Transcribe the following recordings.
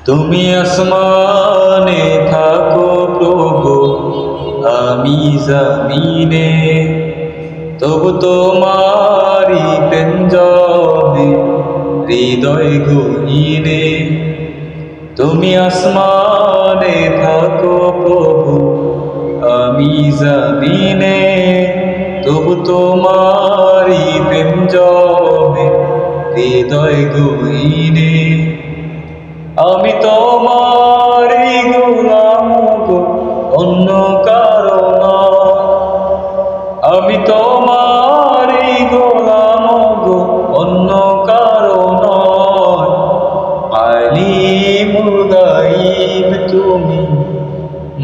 তুমি আসমানে থাকো প্রভু, আমি জমিনে, তবু তোমারি প্রেম জমে হৃদয় গহীনে। তুমি আসমানে থাকো প্রভু, আমি জমিনে, তবু তোমারি প্রেম জমে হৃদয় গহীনে। আমি তোমারই গোলাম গো, অন্য কারো নয়। আমি তোমারই গোলাম গো, অন্য কারো নয়। আলিমুল গায়ব তুমি,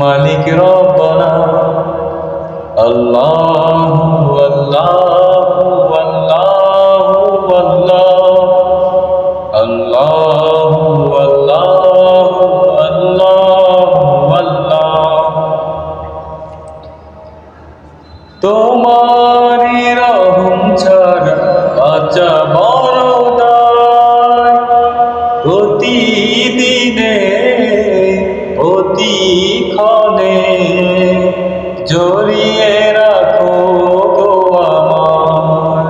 মালিক রব্বানা। আল্লাহু আল্লাহু আল্লাহু আল্লাহ, আল্লাহু আল্লাহু আল্লাহু আল্লাহ। তোমারি রহম ছাড়া বাঁচা বড় দায়। প্রতিদিনে প্রতিক্ষণে জড়িয়ে রাখো গো আমায়।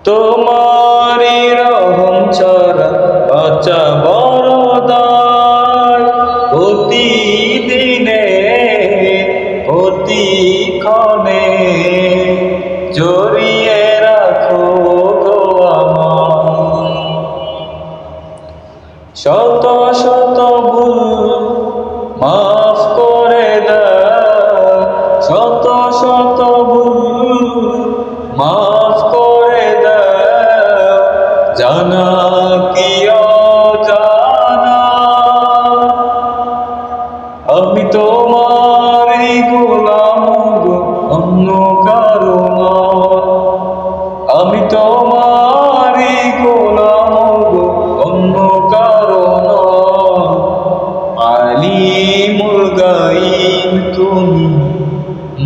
তোমারি রহম ছাড়া বাঁচা বড় দায়। প্রতিদিনে প্রতিক্ষণে জড়িয়ে রাখো গো আমায়। শত শত ভুল মাফ করে দাও, শত শত ভুল মাফ করে দাও, জানা কি অজানা। আমি তোমারই গোলাম গো, অন্য কারো নয়। আমি তোমারই গোলাম গো, অন্য কারো নয়। আলিমুল গায়ব তুমি,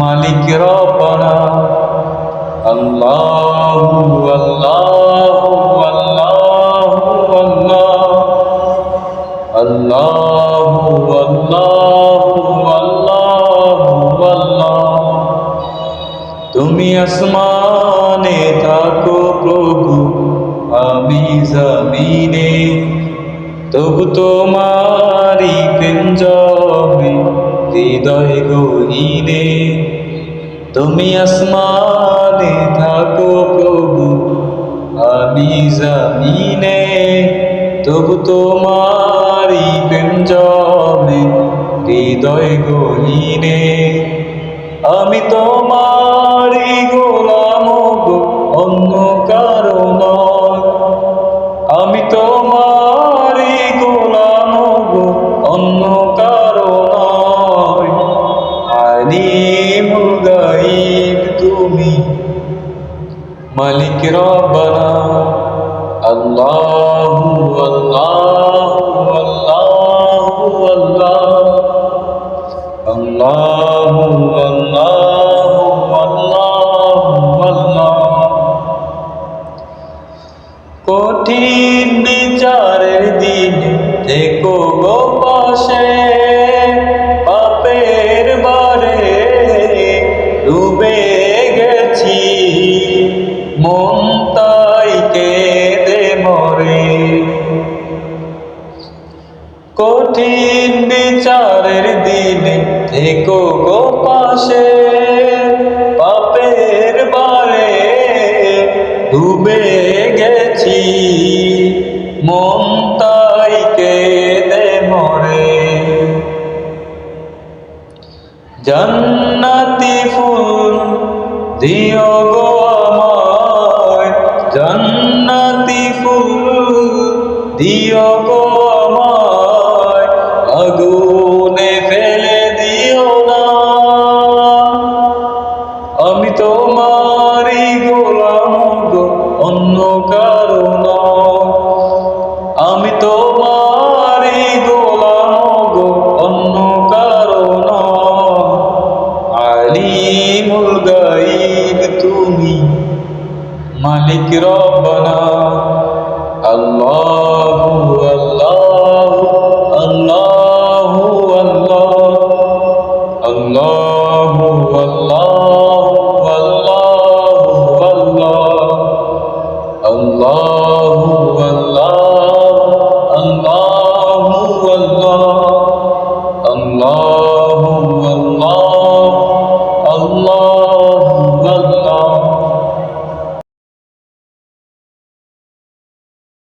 মালিক রব্বানা। আল্লাহু আল্লাহু আল্লাহু আল্লাহ, আল্লাহু আল্লাহু আল্লাহু আল্লাহ। তুমি আসমানে থাকো প্রভু, আমি জমিনে, তবু তোমারি প্রেম জমে হৃদয় গহীনে। তুমি আসমানে থাকো প্রভু, আমি জমিনে, তবু তোমারি প্রেম জমে হৃদয় গহীনে। আমি তোমারই গোলাম গো, অন্য কারো নয়। আমি তোমারই গোলাম গো, অন্য কারো নয়। আলিমুল গায়ব তুমি, মালিক রব্বানা। আল্লাহু আল্লাহু আল্লাহু আল্লাহ, আল্লাহু আল্লাহু আল্লাহু আল্লাহ। কঠিন বিচারের দিন থেকো গো পাশে, পাপের বারে ডুবে গেছি, মন তাই কেঁদে মরে। কঠিন বিচারের দিনে থেকো গো পাশে, পাপের বারে ডুবে গেছি, মন তাই কেঁদে মরে। জান্নাতি ফুল দিও গো আমায়, জান্নাতি ফুল দিও গো আমায়, আগুনে ফেলে দিও না। আমি তোমারই গোলাম গো, অন্য কারো নয়। আমি